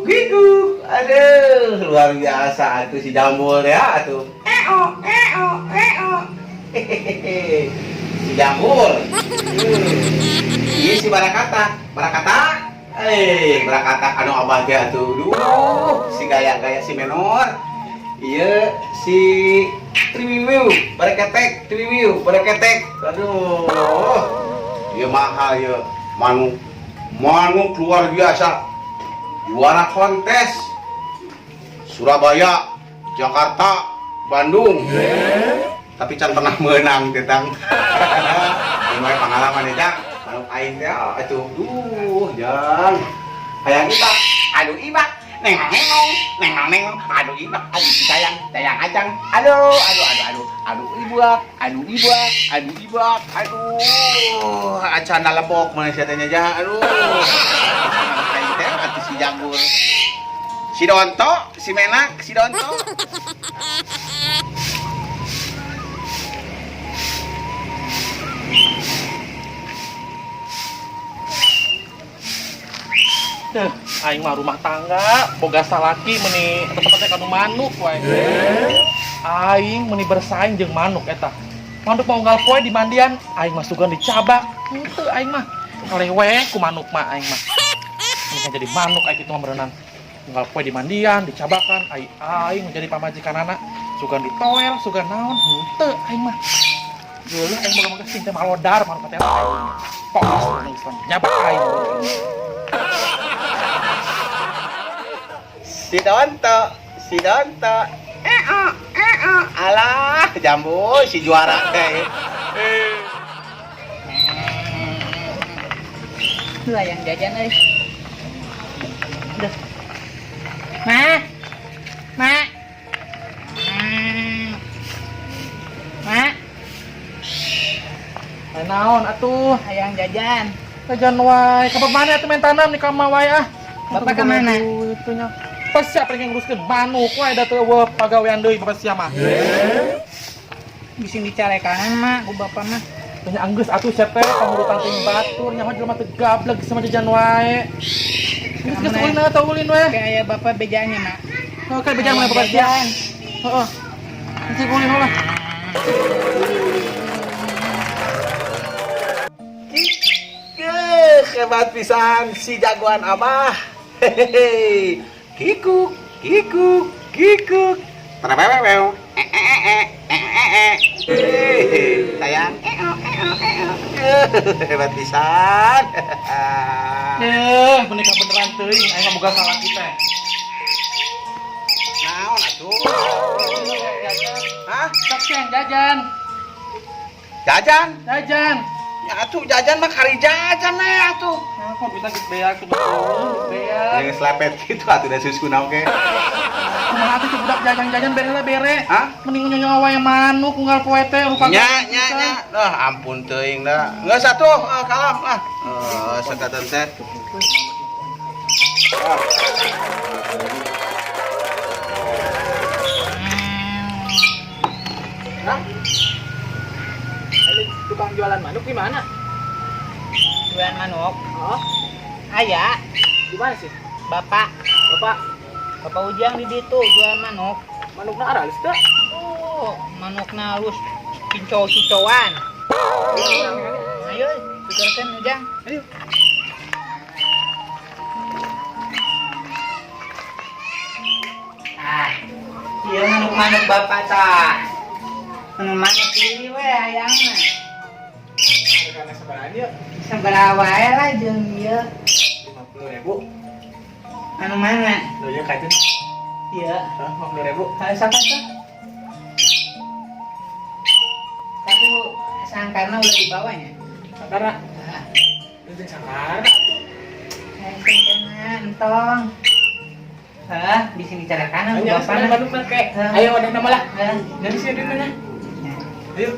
kikuk. Aduh, luar biasa atuh si Jambul ya atuh. Hehehe. Si Jambul. Iya si Barakata. Barakata anu abah teh atuh. Duh, si gaya-gaya si menor. Iya si Triwiwiu, Bareketek. Aduh. Iya mahal ya. Manuk luar biasa. Juara kontes Surabaya, Jakarta, Bandung. Tapi can pernah menang tetang. Ini pengalaman ya, Jang. Manuk aing teh atuh. Duh, Jang. Hayang ibak. Aduh ibak. Neng, aduh ibak, aduh sayang acang, aduh ibak, acan lepok mana siatanya jah, aduh, aing teh atuh si Jambul, si Donto, si Menak, si Donto. Aing mah rumah tangga, boga salaki meni tempatnya kanu manuk wae. Aing meni bersaing jeung manuk eta. Manuk mau unggal poe di mandian, aing mah sugan dicabak. Henteu aing mah ngalewe ku manuk mah aing mah. Ini kan jadi manuk aing kitu mah berenang. Unggal poe di mandian, dicabakan, aing menjadi pamajikanana, sugan ditoel, sugan naon, henteu aing mah. Geuleuh aing boga-boga sing teh malodar manuk teh aing. Pokos nyabak aing. Si Donto. Alah, Jambul si juara teh. Tuh yang jajan euy. Udah. Ma. Naon atuh? Hayang jajan. Jajan wae. Kapan mana atuh main tanam di kamar wae ah? Bapak kemana? Itunya. Pas siapa yang nguruskeun manuk wae da teu eueuh pagawean deui bapak sia mah. Bising dicarekan mah ku bapak mah. Tanya anggeus atuh sia teh pangurutan teh batur nyaho jelema teu gablek sama jajan wae. Geus ulin tau ulin wae. Kayak bapak bejanya mah. Oh, kan bejana mah bapak sia. Heeh. Cek ulin lah. Hebat pisan si jagoan Abah. Hehehe. Kikuk. Terewewew. Sayang. Hebat pisan. Menikah beneran teuing aing mah boga salah kita. Naon atuh? Hah? Sok yang jajan. Jajan. Ya atuh jajan mah kari jajan we atuh. Kok bisa beak tuh beak. Yang selepet gitu atuh da susku naon ge. Kumaha atuh budak jajan-jajan bere. Hah? Mending nyonya wae manuk unggal poe teh rupa. Nya. Ampun teuing da. Geus atuh kalam lah. Sekatan teh. Tukang jualan manuk di mana? Jualan manuk. Oh, Aya, di mana sih? bapak Ujang di ditu jualan manuk. Manukna aralis teh. Oh, manukna halus cincau-cincauan. Ayo, tukerkeun Ujang. Ayo. Ieu manuk bapak tah. Manuk ini we hayangna. Karena sebarang dia Sabaraha wae lah jeung ieu. 50.000. Anu mana? Loh ya kajen. Ieu. 50.000. Sakat tuh. Tapi sangkarna udah dibawanya. Sangkara. Itu sangkara. Sangkarna entong. Di sini carakan aku Hanya bapak. manuk make. Ayo wadah nama lah. Hah? Dari sini mana? Ayo.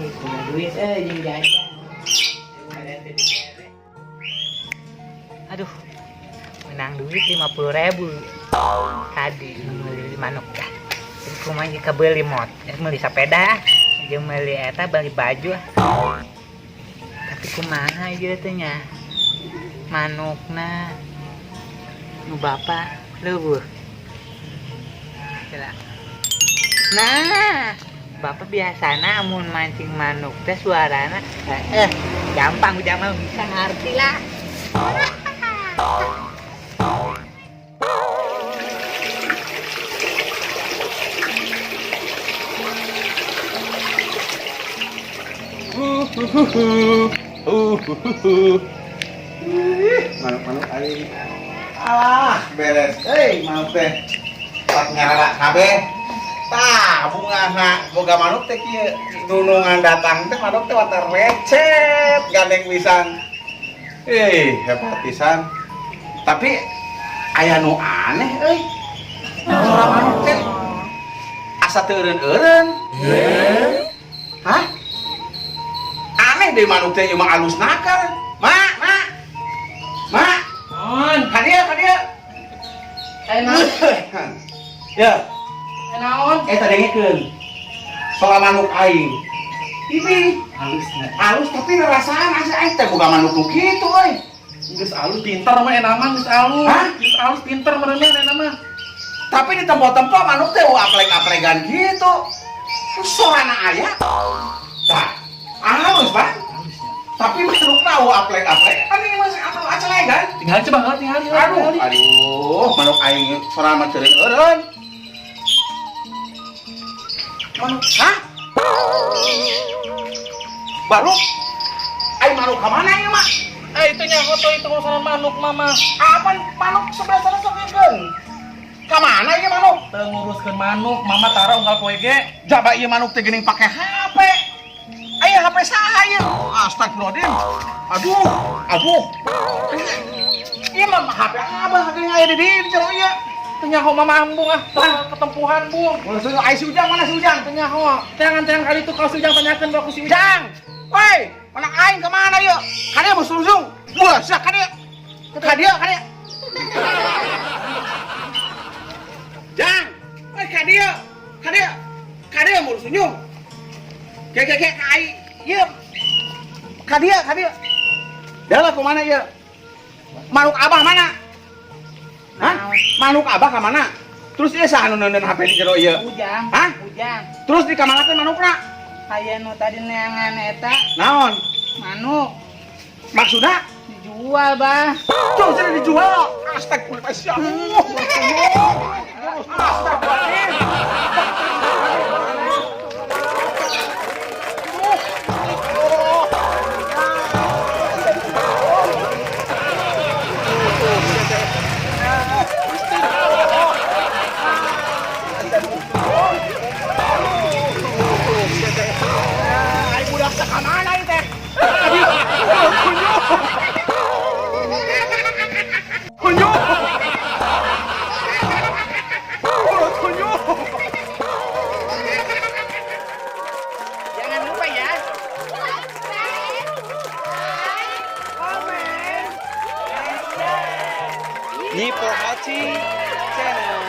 Itu duit jeung jajan. Aduh, menang duit 50.000 tadi beli manuk dah. Jadi kumaha jika beli mot, beli sepeda, jeung beli eta beli baju. Tapi kumaha ieu teh nya? Manukna nu bapak leuweuh. Nah, bapak biasana amun mancing manuk teh suarana gampang udah mah bisa ngerti lah. Manuk-manuk aing. Alah, beres. Manuk teh. Pat nyala kabeh. Tah, bunga boga manuk teh kieu nunungan datang teh manuk teh water recet gandeng pisan. Hebat pisan. Tapi aya nu aneh euy. Suara manuk teh asa teu eureun-eureun. Hah? Aneh deh manuk teh ieu mah alus nakal. Mak. Non, Kadia. naon? Ya. Naon? Tadi ngikeun. Soal manuk aing. Ini alus tapi rasaan asa aing teh boga manuk nu kitu euy. Geus alus pinter mah enak mah geus alus. Hah? Geus alus pinter mereuneuh enak mah. Tapi di tempat-tempat manuk teh aplek-aplegan gitu. Sorana aya. Tah, alus, Bang. Tapi manukna aplek-aplek. Ini masih acelegan. Tinggal coba tinggal. Aduh, manuk aing sorana mah teureun eureun. Manuk, hah? Baru? Aing manuk ka mana ieu mah? Itu nyaho tuh itu urusan manuk mama. Apa manuk sebelah sana sokeun? Ka mana ieu manuk? Teu nguruskeun manuk, mama tara unggal poe ge. Jaba ieu manuk teh geuning pake HP. Aya HP saha ieu? Astagfirullahaladzim. Aduh. Ieu mah HP abah geuning aya di dieu di jero ieu. Teu nyaho mama ambung ketempuhan bung. Maksudnya ai si Ujang mana si Ujang? Teu nyaho. Jangan kali itu kalau si Ujang tanyakeun bae ku si Ujang. Ujang. Woi, anak aing ke mana ieu? Ka dieu musuh-musuh. Wah, sak ka dieu. Ka dieu. Jang. Woi, ka dieu musuh-musuh. Ke ai. Ieu. Ka dieu. Dalah ke mana ieu? Manuk abah mana? Hah? Manuk abah ka mana? Terus ieu saha nu neuneun HP di jero ieu? Ujang. Hah? Ujang. Terus di kamanakeun manukna? Aya nu tadi neangan eta Naon? manuk Maksudna? dijual, Bah. Tuh, jadi dijual. Astagfirullahaladzim. Astagfirullahaladzim. Ay, budak sakamana ini teh? Kunyu. Jangan lupa ya. Nipo Hachi Channel.